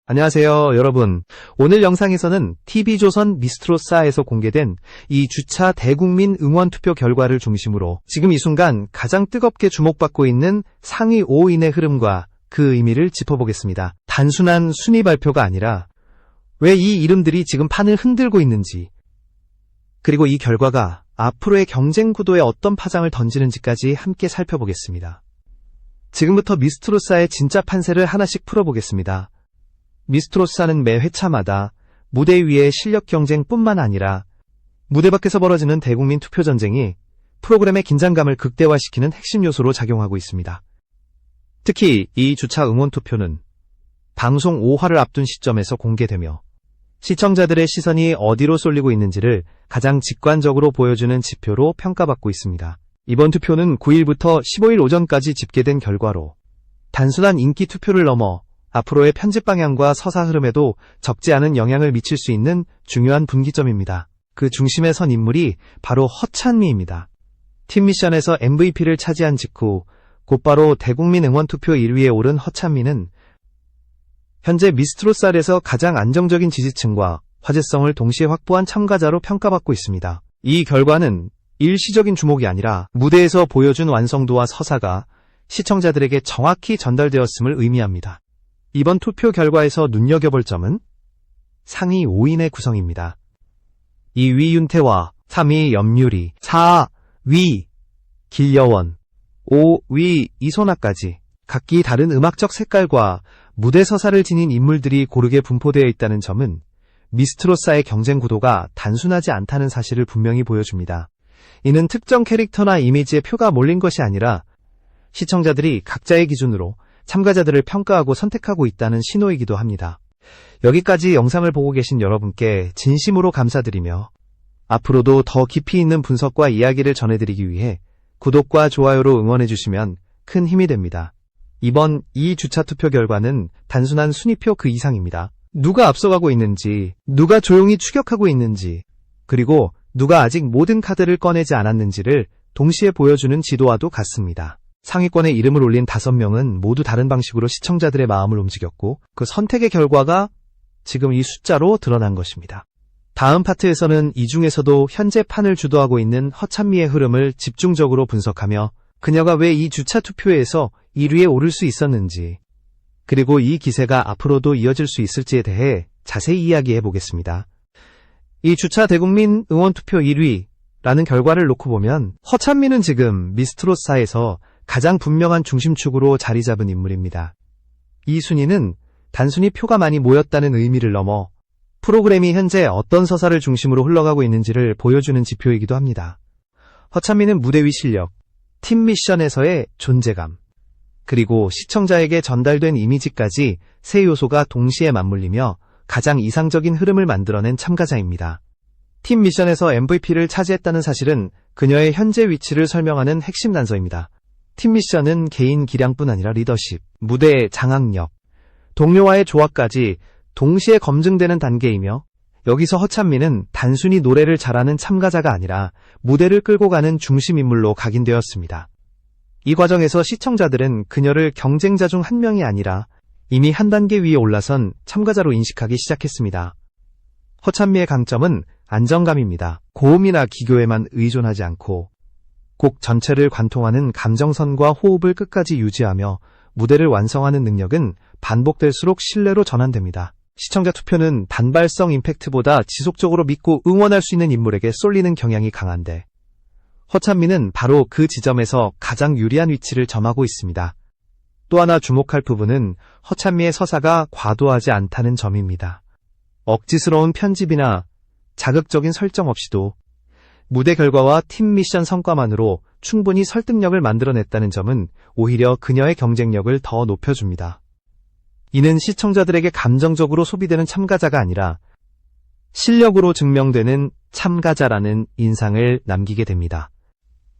안녕하세요, 여러분. 오늘 영상에서는 TV조선 미스트로사에서 공개된 이 주차 대국민 응원 투표 결과를 중심으로 지금 이 순간 가장 뜨겁게 주목받고 있는 상위 5인의 흐름과 그 의미를 짚어보겠습니다. 단순한 순위 발표가 아니라 왜 이 이름들이 지금 판을 흔들고 있는지, 그리고 이 결과가 앞으로의 경쟁 구도에 어떤 파장을 던지는지까지 함께 살펴보겠습니다. 지금부터 미스트로사의 진짜 판세를 하나씩 풀어보겠습니다. 미스트로사는 매 회차마다 무대 위의 실력 경쟁뿐만 아니라 무대 밖에서 벌어지는 대국민 투표 전쟁이 프로그램의 긴장감을 극대화시키는 핵심 요소로 작용하고 있습니다. 특히 이 주차 응원 투표는 방송 5화를 앞둔 시점에서 공개되며 시청자들의 시선이 어디로 쏠리고 있는지를 가장 직관적으로 보여주는 지표로 평가받고 있습니다. 이번 투표는 9일부터 15일 오전까지 집계된 결과로 단순한 인기 투표를 넘어 앞으로의 편집 방향과 서사 흐름에도 적지 않은 영향을 미칠 수 있는 중요한 분기점입니다. 그 중심에 선 인물이 바로 허찬미입니다. 팀 미션에서 MVP를 차지한 직후 곧바로 대국민 응원투표 1위에 오른 허찬미는 현재 미스트로사에서 가장 안정적인 지지층과 화제성을 동시에 확보한 참가자로 평가받고 있습니다. 이 결과는 일시적인 주목이 아니라 무대에서 보여준 완성도와 서사가 시청자들에게 정확히 전달되었음을 의미합니다. 이번 투표 결과에서 눈여겨볼 점은 상위 5인의 구성입니다. 2위 윤태화, 3위 염유리, 4위 길여원, 5위 이소나까지 각기 다른 음악적 색깔과 무대 서사를 지닌 인물들이 고르게 분포되어 있다는 점은 미스트로사의 경쟁 구도가 단순하지 않다는 사실을 분명히 보여줍니다. 이는 특정 캐릭터나 이미지에 표가 몰린 것이 아니라 시청자들이 각자의 기준으로 참가자들을 평가하고 선택하고 있다는 신호이기도 합니다. 여기까지 영상을 보고 계신 여러분께 진심으로 감사드리며 앞으로도 더 깊이 있는 분석과 이야기를 전해드리기 위해 구독과 좋아요로 응원해주시면 큰 힘이 됩니다. 이번 이 주차 투표 결과는 단순한 순위표 그 이상입니다. 누가 앞서가고 있는지, 누가 조용히 추격하고 있는지, 그리고 누가 아직 모든 카드를 꺼내지 않았는지를 동시에 보여주는 지도와도 같습니다. 상위권에 이름을 올린 5명은 모두 다른 방식으로 시청자들의 마음을 움직였고 그 선택의 결과가 지금 이 숫자로 드러난 것입니다. 다음 파트에서는 이 중에서도 현재 판을 주도하고 있는 허찬미의 흐름을 집중적으로 분석하며 그녀가 왜 이 주차 투표에서 1위에 오를 수 있었는지, 그리고 이 기세가 앞으로도 이어질 수 있을지에 대해 자세히 이야기해 보겠습니다. 이 주차 대국민 응원투표 1위라는 결과를 놓고 보면 허찬미는 지금 미스트로사에서 가장 분명한 중심축으로 자리 잡은 인물입니다. 이 순위는 단순히 표가 많이 모였다는 의미를 넘어 프로그램이 현재 어떤 서사를 중심으로 흘러가고 있는지를 보여주는 지표이기도 합니다. 허찬미는 무대 위 실력, 팀 미션에서의 존재감, 그리고 시청자에게 전달된 이미지까지 세 요소가 동시에 맞물리며 가장 이상적인 흐름을 만들어낸 참가자입니다. 팀 미션에서 MVP를 차지했다는 사실은 그녀의 현재 위치를 설명하는 핵심 단서입니다. 팀 미션은 개인 기량뿐 아니라 리더십, 무대의 장악력, 동료와의 조화까지 동시에 검증되는 단계이며 여기서 허찬미는 단순히 노래를 잘하는 참가자가 아니라 무대를 끌고 가는 중심인물로 각인되었습니다. 이 과정에서 시청자들은 그녀를 경쟁자 중 한 명이 아니라 이미 한 단계 위에 올라선 참가자로 인식하기 시작했습니다. 허찬미의 강점은 안정감입니다. 고음이나 기교에만 의존하지 않고 곡 전체를 관통하는 감정선과 호흡을 끝까지 유지하며 무대를 완성하는 능력은 반복될수록 신뢰로 전환됩니다. 시청자 투표는 단발성 임팩트보다 지속적으로 믿고 응원할 수 있는 인물에게 쏠리는 경향이 강한데 허찬미는 바로 그 지점에서 가장 유리한 위치를 점하고 있습니다. 또 하나 주목할 부분은 허찬미의 서사가 과도하지 않다는 점입니다. 억지스러운 편집이나 자극적인 설정 없이도 무대 결과와 팀 미션 성과만으로 충분히 설득력을 만들어냈다는 점은 오히려 그녀의 경쟁력을 더 높여줍니다. 이는 시청자들에게 감정적으로 소비되는 참가자가 아니라 실력으로 증명되는 참가자라는 인상을 남기게 됩니다.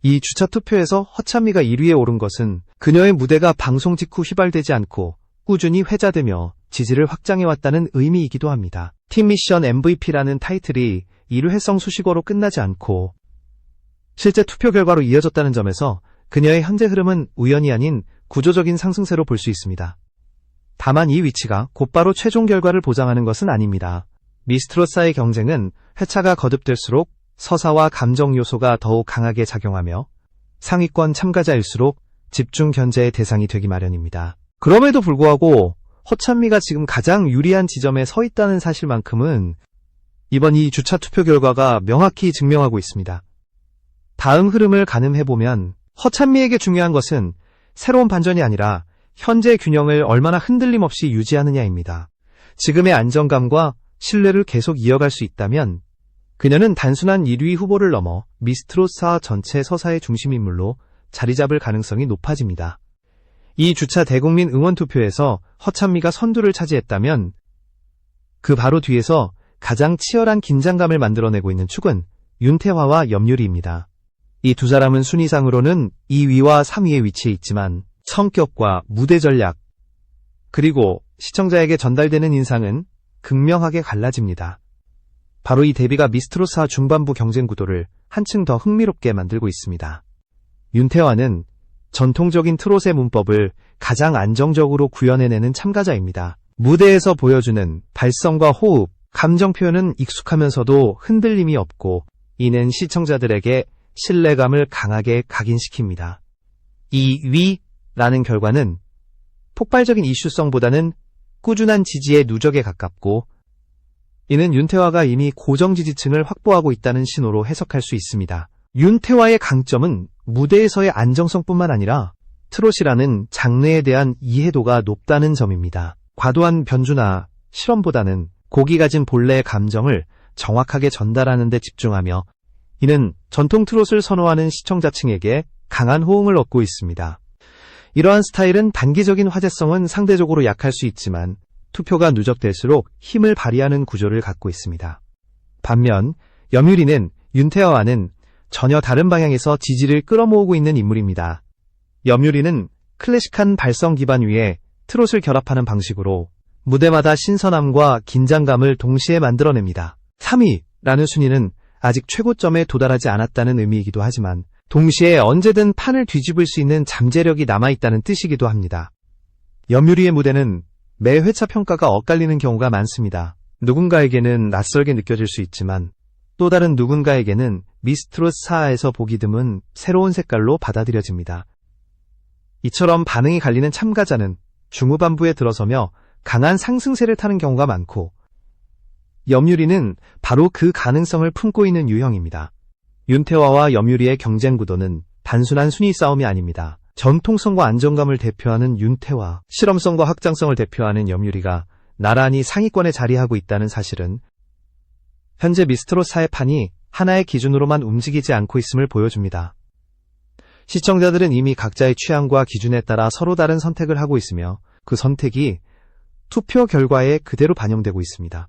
이 주차 투표에서 허찬미가 1위에 오른 것은 그녀의 무대가 방송 직후 휘발되지 않고 꾸준히 회자되며 지지를 확장해왔다는 의미이기도 합니다. 팀 미션 MVP라는 타이틀이 일회성 수식어로 끝나지 않고 실제 투표 결과로 이어졌다는 점에서 그녀의 현재 흐름은 우연이 아닌 구조적인 상승세로 볼 수 있습니다. 다만 이 위치가 곧바로 최종 결과를 보장하는 것은 아닙니다. 미스트로사의 경쟁은 회차가 거듭될수록 서사와 감정 요소가 더욱 강하게 작용하며 상위권 참가자일수록 집중 견제의 대상이 되기 마련입니다. 그럼에도 불구하고 허찬미가 지금 가장 유리한 지점에 서 있다는 사실만큼은 이번 이 주차 투표 결과가 명확히 증명하고 있습니다. 다음 흐름을 가늠해보면 허찬미에게 중요한 것은 새로운 반전이 아니라 현재 균형을 얼마나 흔들림 없이 유지하느냐입니다. 지금의 안정감과 신뢰를 계속 이어갈 수 있다면 그녀는 단순한 1위 후보를 넘어 미스트로사 전체 서사의 중심인물로 자리 잡을 가능성이 높아집니다. 이 주차 대국민 응원투표에서 허찬미가 선두를 차지했다면 그 바로 뒤에서 가장 치열한 긴장감을 만들어내고 있는 축은 윤태화와 염유리입니다. 이 두 사람은 순위상으로는 2위와 3위에 위치해 있지만 성격과 무대 전략, 그리고 시청자에게 전달되는 인상은 극명하게 갈라집니다. 바로 이 대비가 미스트로사 중반부 경쟁 구도를 한층 더 흥미롭게 만들고 있습니다. 윤태화는 전통적인 트롯의 문법을 가장 안정적으로 구현해내는 참가자입니다. 무대에서 보여주는 발성과 호흡, 감정 표현은 익숙하면서도 흔들림이 없고 이는 시청자들에게 신뢰감을 강하게 각인시킵니다. 2위라는 결과는 폭발적인 이슈성보다는 꾸준한 지지의 누적에 가깝고 이는 윤태화가 이미 고정 지지층을 확보하고 있다는 신호로 해석할 수 있습니다. 윤태화의 강점은 무대에서의 안정성뿐만 아니라 트롯이라는 장르에 대한 이해도가 높다는 점입니다. 과도한 변주나 실험보다는 곡이 가진 본래의 감정을 정확하게 전달하는 데 집중하며 이는 전통 트롯을 선호하는 시청자층에게 강한 호응을 얻고 있습니다. 이러한 스타일은 단기적인 화제성은 상대적으로 약할 수 있지만 투표가 누적될수록 힘을 발휘하는 구조를 갖고 있습니다. 반면 염유리는 윤태화와는 전혀 다른 방향에서 지지를 끌어모으고 있는 인물입니다. 염유리는 클래식한 발성 기반 위에 트롯을 결합하는 방식으로 무대마다 신선함과 긴장감을 동시에 만들어냅니다. 3위라는 순위는 아직 최고점에 도달하지 않았다는 의미이기도 하지만 동시에 언제든 판을 뒤집을 수 있는 잠재력이 남아있다는 뜻이기도 합니다. 염유리의 무대는 매 회차 평가가 엇갈리는 경우가 많습니다. 누군가에게는 낯설게 느껴질 수 있지만 또 다른 누군가에게는 미스트로사에서 보기 드문 새로운 색깔로 받아들여집니다. 이처럼 반응이 갈리는 참가자는 중후반부에 들어서며 강한 상승세를 타는 경우가 많고 염유리는 바로 그 가능성을 품고 있는 유형입니다. 윤태화와 염유리의 경쟁 구도는 단순한 순위 싸움이 아닙니다. 전통성과 안정감을 대표하는 윤태화, 실험성과 확장성을 대표하는 염유리가 나란히 상위권에 자리하고 있다는 사실은 현재 미스트로사의 판이 하나의 기준으로만 움직이지 않고 있음을 보여줍니다. 시청자들은 이미 각자의 취향과 기준에 따라 서로 다른 선택을 하고 있으며 그 선택이 투표 결과에 그대로 반영되고 있습니다.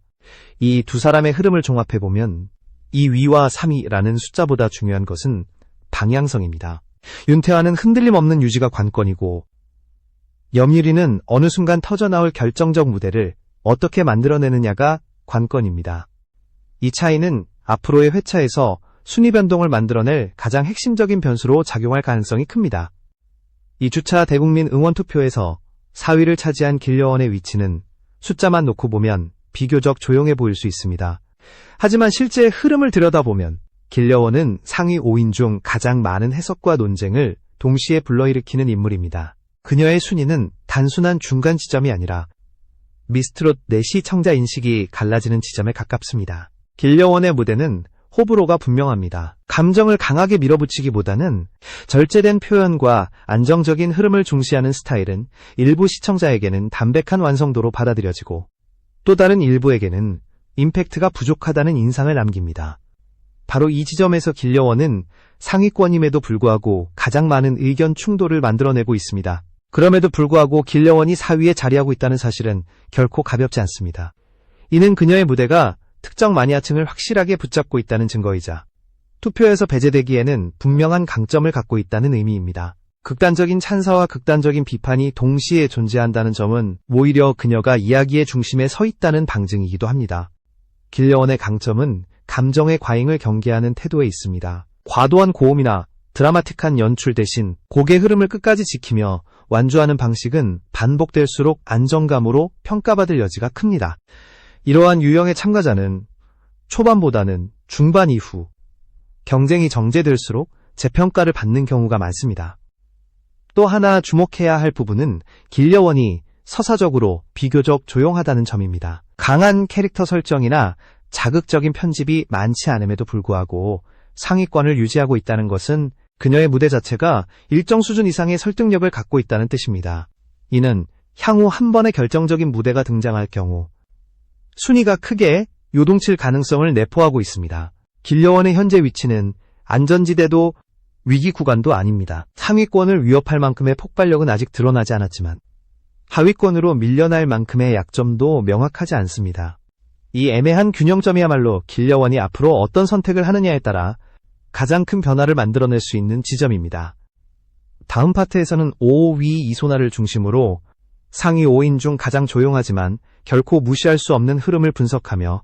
이 두 사람의 흐름을 종합해보면 2위와 3위라는 숫자보다 중요한 것은 방향성입니다. 윤태화는 흔들림 없는 유지가 관건이고 염유리는 어느 순간 터져나올 결정적 무대를 어떻게 만들어내느냐가 관건입니다. 이 차이는 앞으로의 회차에서 순위 변동을 만들어낼 가장 핵심적인 변수로 작용할 가능성이 큽니다. 이 주차 대국민 응원투표에서 4위를 차지한 길려원의 위치는 숫자만 놓고 보면 비교적 조용해 보일 수 있습니다. 하지만 실제 흐름을 들여다보면 길려원은 상위 5인 중 가장 많은 해석과 논쟁을 동시에 불러일으키는 인물입니다. 그녀의 순위는 단순한 중간 지점이 아니라 미스트롯 내 시청자 인식이 갈라지는 지점에 가깝습니다. 길려원의 무대는 호불호가 분명합니다. 감정을 강하게 밀어붙이기보다는 절제된 표현과 안정적인 흐름을 중시하는 스타일은 일부 시청자에게는 담백한 완성도로 받아들여지고 또 다른 일부에게는 임팩트가 부족하다는 인상을 남깁니다. 바로 이 지점에서 길려원은 상위권임에도 불구하고 가장 많은 의견 충돌을 만들어내고 있습니다. 그럼에도 불구하고 길려원이 4위에 자리하고 있다는 사실은 결코 가볍지 않습니다. 이는 그녀의 무대가 특정 마니아층을 확실하게 붙잡고 있다는 증거이자 투표에서 배제되기에는 분명한 강점을 갖고 있다는 의미입니다. 극단적인 찬사와 극단적인 비판이 동시에 존재한다는 점은 오히려 그녀가 이야기의 중심에 서 있다는 방증이기도 합니다. 길려원의 강점은 감정의 과잉을 경계하는 태도에 있습니다. 과도한 고음이나 드라마틱한 연출 대신 곡의 흐름을 끝까지 지키며 완주하는 방식은 반복될수록 안정감으로 평가받을 여지가 큽니다. 이러한 유형의 참가자는 초반보다는 중반 이후 경쟁이 정제될수록 재평가를 받는 경우가 많습니다. 또 하나 주목해야 할 부분은 길려원이 서사적으로 비교적 조용하다는 점입니다. 강한 캐릭터 설정이나 자극적인 편집이 많지 않음에도 불구하고 상위권을 유지하고 있다는 것은 그녀의 무대 자체가 일정 수준 이상의 설득력을 갖고 있다는 뜻입니다. 이는 향후 한 번의 결정적인 무대가 등장할 경우 순위가 크게 요동칠 가능성을 내포하고 있습니다. 길려원의 현재 위치는 안전지대도 위기 구간도 아닙니다. 상위권을 위협할 만큼의 폭발력은 아직 드러나지 않았지만 하위권으로 밀려날 만큼의 약점도 명확하지 않습니다. 이 애매한 균형점이야말로 길려원이 앞으로 어떤 선택을 하느냐에 따라 가장 큰 변화를 만들어낼 수 있는 지점입니다. 다음 파트에서는 5위 이소나를 중심으로 상위 5인 중 가장 조용하지만 결코 무시할 수 없는 흐름을 분석하며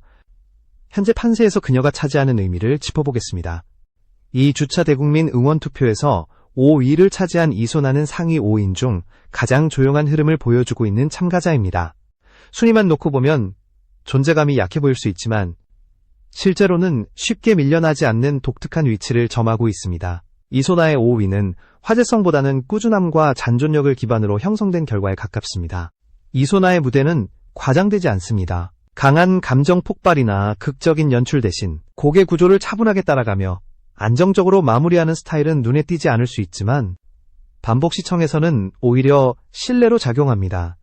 현재 판세에서 그녀가 차지하는 의미를 짚어보겠습니다. 이 주차 대국민 응원투표에서 5위를 차지한 이소나는 상위 5인 중 가장 조용한 흐름을 보여주고 있는 참가자입니다. 순위만 놓고 보면 존재감이 약해 보일 수 있지만 실제로는 쉽게 밀려나지 않는 독특한 위치를 점하고 있습니다. 이소나의 5위는 화제성보다는 꾸준함과 잔존력을 기반으로 형성된 결과에 가깝습니다. 이소나의 무대는 과장되지 않습니다. 강한 감정 폭발이나 극적인 연출 대신 곡의 구조를 차분하게 따라가며 안정적으로 마무리하는 스타일은 눈에 띄지 않을 수 있지만 반복 시청에서는 오히려 신뢰로 작용합니다.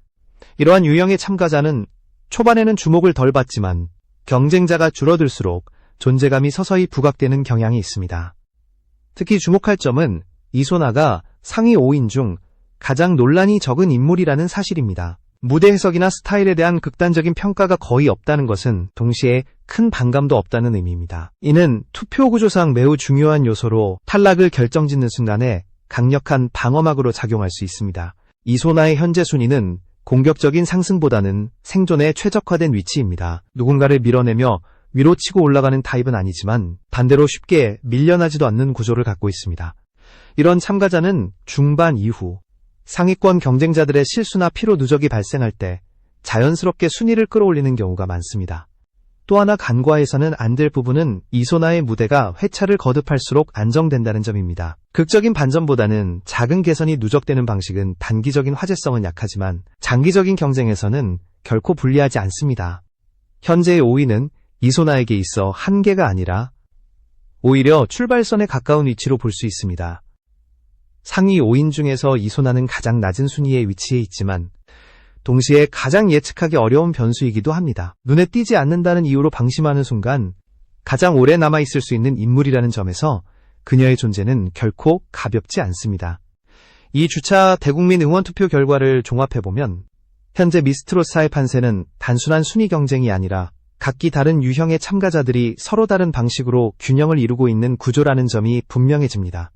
이러한 유형의 참가자는 초반에는 주목을 덜 받지만 경쟁자가 줄어들수록 존재감이 서서히 부각되는 경향이 있습니다. 특히 주목할 점은 이소나가 상위 5인 중 가장 논란이 적은 인물이라는 사실입니다. 무대 해석이나 스타일에 대한 극단적인 평가가 거의 없다는 것은 동시에 큰 반감도 없다는 의미입니다. 이는 투표 구조상 매우 중요한 요소로 탈락을 결정짓는 순간에 강력한 방어막으로 작용할 수 있습니다. 이소나의 현재 순위는 공격적인 상승보다는 생존에 최적화된 위치입니다. 누군가를 밀어내며 위로 치고 올라가는 타입은 아니지만 반대로 쉽게 밀려나지도 않는 구조를 갖고 있습니다. 이런 참가자는 중반 이후 상위권 경쟁자들의 실수나 피로 누적이 발생할 때 자연스럽게 순위를 끌어올리는 경우가 많습니다. 또 하나 간과해서는 안 될 부분은 이소나의 무대가 회차를 거듭할수록 안정된다는 점입니다. 극적인 반전보다는 작은 개선이 누적되는 방식은 단기적인 화제성은 약하지만 장기적인 경쟁에서는 결코 불리하지 않습니다. 현재의 5위는 이소나에게 있어 한계가 아니라 오히려 출발선에 가까운 위치로 볼 수 있습니다. 상위 5인 중에서 이소나는 가장 낮은 순위에 위치해 있지만 동시에 가장 예측하기 어려운 변수이기도 합니다. 눈에 띄지 않는다는 이유로 방심하는 순간 가장 오래 남아있을 수 있는 인물이라는 점에서 그녀의 존재는 결코 가볍지 않습니다. 이 주차 대국민 응원투표 결과를 종합해보면 현재 미스트로사의 판세는 단순한 순위 경쟁이 아니라 각기 다른 유형의 참가자들이 서로 다른 방식으로 균형을 이루고 있는 구조라는 점이 분명해집니다.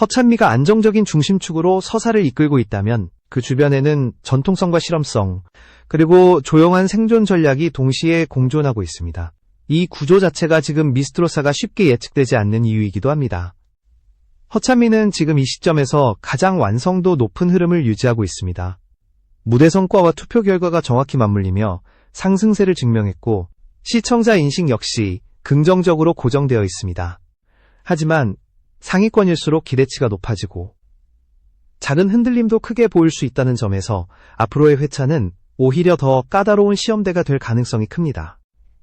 허찬미가 안정적인 중심축으로 서사를 이끌고 있다면 그 주변에는 전통성과 실험성, 그리고 조용한 생존 전략이 동시에 공존하고 있습니다. 이 구조 자체가 지금 미스트로사가 쉽게 예측되지 않는 이유이기도 합니다. 허찬미는 지금 이 시점에서 가장 완성도 높은 흐름을 유지하고 있습니다. 무대 성과와 투표 결과가 정확히 맞물리며 상승세를 증명했고 시청자 인식 역시 긍정적으로 고정되어 있습니다. 하지만 상위권일수록 기대치가 높아지고 작은 흔들림도 크게 보일 수 있다는 점에서 앞으로의 회차는 오히려 더 까다로운 시험대가 될 가능성이 큽니다.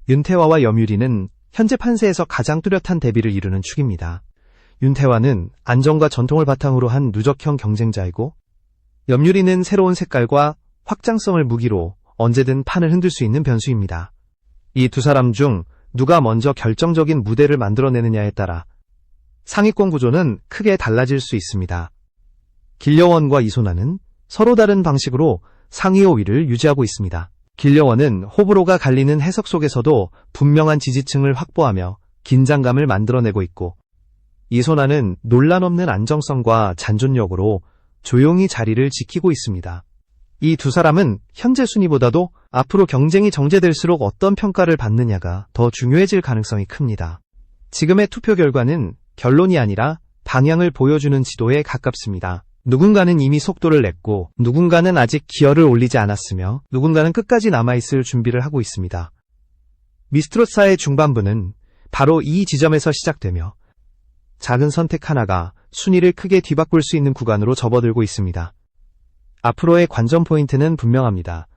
윤태화와 염유리는 현재 판세에서 가장 뚜렷한 대비를 이루는 축입니다. 윤태화는 안정과 전통을 바탕으로 한 누적형 경쟁자이고 염유리는 새로운 색깔과 확장성을 무기로 언제든 판을 흔들 수 있는 변수입니다. 이 두 사람 중 누가 먼저 결정적인 무대를 만들어내느냐에 따라 상위권 구조는 크게 달라질 수 있습니다. 길려원과 이소나는 서로 다른 방식으로 상위 5위를 유지하고 있습니다. 길려원은 호불호가 갈리는 해석 속에서도 분명한 지지층을 확보하며 긴장감을 만들어내고 있고 이소나는 논란 없는 안정성과 잔존력으로 조용히 자리를 지키고 있습니다. 이 두 사람은 현재 순위보다도 앞으로 경쟁이 정제될수록 어떤 평가를 받느냐가 더 중요해질 가능성이 큽니다. 지금의 투표 결과는 결론이 아니라 방향을 보여주는 지도에 가깝습니다. 누군가는 이미 속도를 냈고, 누군가는 아직 기어를 올리지 않았으며, 누군가는 끝까지 남아있을 준비를 하고 있습니다. 미스트로사의 중반부는 바로 이 지점에서 시작되며, 작은 선택 하나가 순위를 크게 뒤바꿀 수 있는 구간으로 접어들고 있습니다. 앞으로의 관전 포인트는 분명합니다.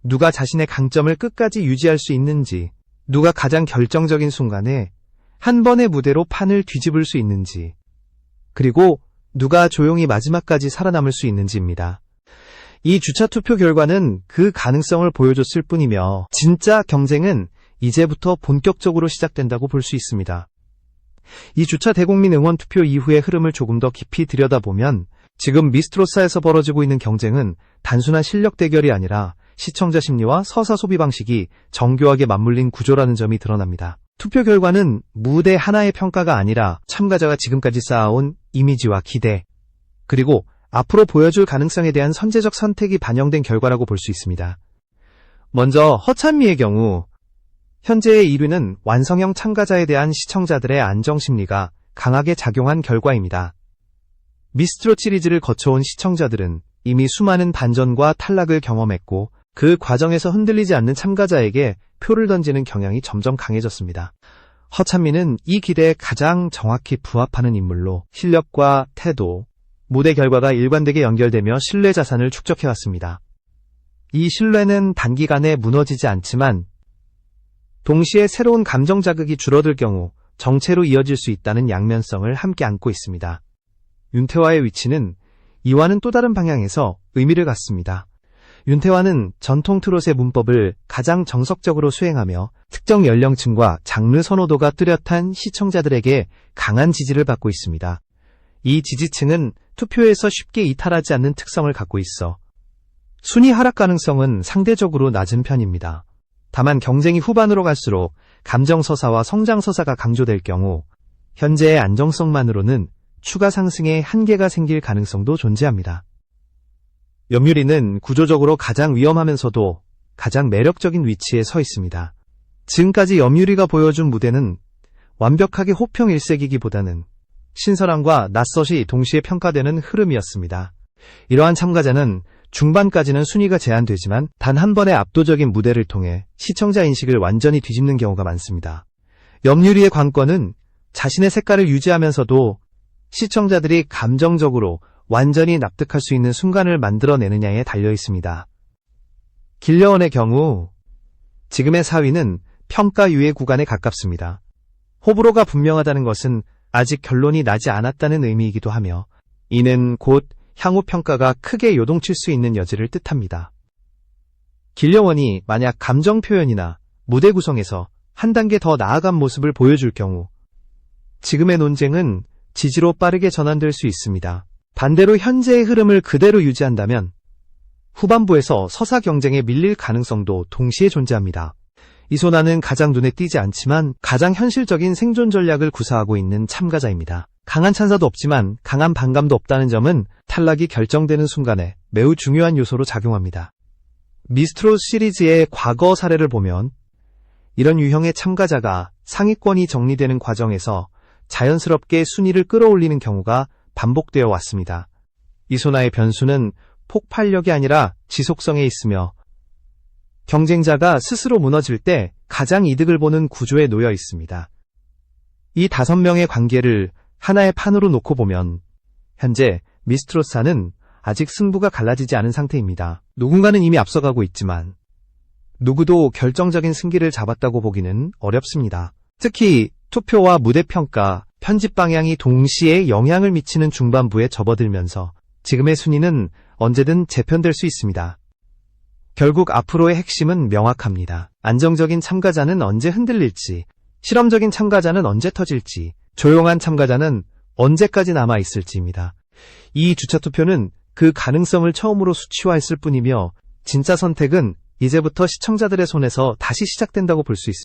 누가 자신의 강점을 끝까지 유지할 수 있는지, 누가 가장 결정적인 순간에 한 번의 무대로 판을 뒤집을 수 있는지, 그리고 누가 조용히 마지막까지 살아남을 수 있는지입니다. 이 주차 투표 결과는 그 가능성을 보여줬을 뿐이며 진짜 경쟁은 이제부터 본격적으로 시작된다고 볼 수 있습니다. 이 주차 대국민 응원 투표 이후의 흐름을 조금 더 깊이 들여다보면 지금 미스트로사에서 벌어지고 있는 경쟁은 단순한 실력 대결이 아니라 시청자 심리와 서사 소비 방식이 정교하게 맞물린 구조라는 점이 드러납니다. 투표 결과는 무대 하나의 평가가 아니라 참가자가 지금까지 쌓아온 이미지와 기대, 그리고 앞으로 보여줄 가능성에 대한 선제적 선택이 반영된 결과라고 볼 수 있습니다. 먼저 허찬미의 경우 현재의 1위는 완성형 참가자에 대한 시청자들의 안정심리가 강하게 작용한 결과입니다. 미스트롯 시리즈를 거쳐온 시청자들은 이미 수많은 반전과 탈락을 경험했고 그 과정에서 흔들리지 않는 참가자에게 표를 던지는 경향이 점점 강해졌습니다. 허찬미는 이 기대에 가장 정확히 부합하는 인물로 실력과 태도, 무대 결과가 일관되게 연결되며 신뢰 자산을 축적해왔습니다. 이 신뢰는 단기간에 무너지지 않지만 동시에 새로운 감정 자극이 줄어들 경우 정체로 이어질 수 있다는 양면성을 함께 안고 있습니다. 윤태화의 위치는 이와는 또 다른 방향에서 의미를 갖습니다. 윤태화는 전통 트롯의 문법을 가장 정석적으로 수행하며 특정 연령층과 장르 선호도가 뚜렷한 시청자들에게 강한 지지를 받고 있습니다. 이 지지층은 투표에서 쉽게 이탈하지 않는 특성을 갖고 있어 순위 하락 가능성은 상대적으로 낮은 편입니다. 다만 경쟁이 후반으로 갈수록 감정서사와 성장서사가 강조될 경우 현재의 안정성만으로는 추가 상승의 한계가 생길 가능성도 존재합니다. 염유리는 구조적으로 가장 위험하면서도 가장 매력적인 위치에 서 있습니다. 지금까지 염유리가 보여준 무대는 완벽하게 호평일색이기보다는 신선함과 낯섦이 동시에 평가되는 흐름이었습니다. 이러한 참가자는 중반까지는 순위가 제한되지만 단 한 번의 압도적인 무대를 통해 시청자 인식을 완전히 뒤집는 경우가 많습니다. 염유리의 관건은 자신의 색깔을 유지하면서도 시청자들이 감정적으로 완전히 납득할 수 있는 순간을 만들어내느냐에 달려 있습니다. 길려원의 경우 지금의 4위는 평가유예 구간에 가깝습니다. 호불호가 분명하다는 것은 아직 결론이 나지 않았다는 의미이기도 하며 이는 곧 향후 평가가 크게 요동칠 수 있는 여지를 뜻합니다. 길려원이 만약 감정 표현이나 무대 구성에서 한 단계 더 나아간 모습을 보여줄 경우 지금의 논쟁은 지지로 빠르게 전환될 수 있습니다. 반대로 현재의 흐름을 그대로 유지한다면 후반부에서 서사 경쟁에 밀릴 가능성도 동시에 존재합니다. 이소나는 가장 눈에 띄지 않지만 가장 현실적인 생존 전략을 구사하고 있는 참가자입니다. 강한 찬사도 없지만 강한 반감도 없다는 점은 탈락이 결정되는 순간에 매우 중요한 요소로 작용합니다. 미스트롯 시리즈의 과거 사례를 보면 이런 유형의 참가자가 상위권이 정리되는 과정에서 자연스럽게 순위를 끌어올리는 경우가 반복되어 왔습니다. 이소나의 변수는 폭발력이 아니라 지속성에 있으며 경쟁자가 스스로 무너질 때 가장 이득을 보는 구조에 놓여 있습니다. 이 5명의 관계를 하나의 판으로 놓고 보면 현재 미스트롯사는 아직 승부가 갈라지지 않은 상태입니다. 누군가는 이미 앞서가고 있지만 누구도 결정적인 승기를 잡았다고 보기는 어렵습니다. 특히 투표와 무대평가, 편집 방향이 동시에 영향을 미치는 중반부에 접어들면서 지금의 순위는 언제든 재편될 수 있습니다. 결국 앞으로의 핵심은 명확합니다. 안정적인 참가자는 언제 흔들릴지, 실험적인 참가자는 언제 터질지, 조용한 참가자는 언제까지 남아있을지입니다. 이 주차투표는 그 가능성을 처음으로 수치화했을 뿐이며 진짜 선택은 이제부터 시청자들의 손에서 다시 시작된다고 볼 수 있습니다.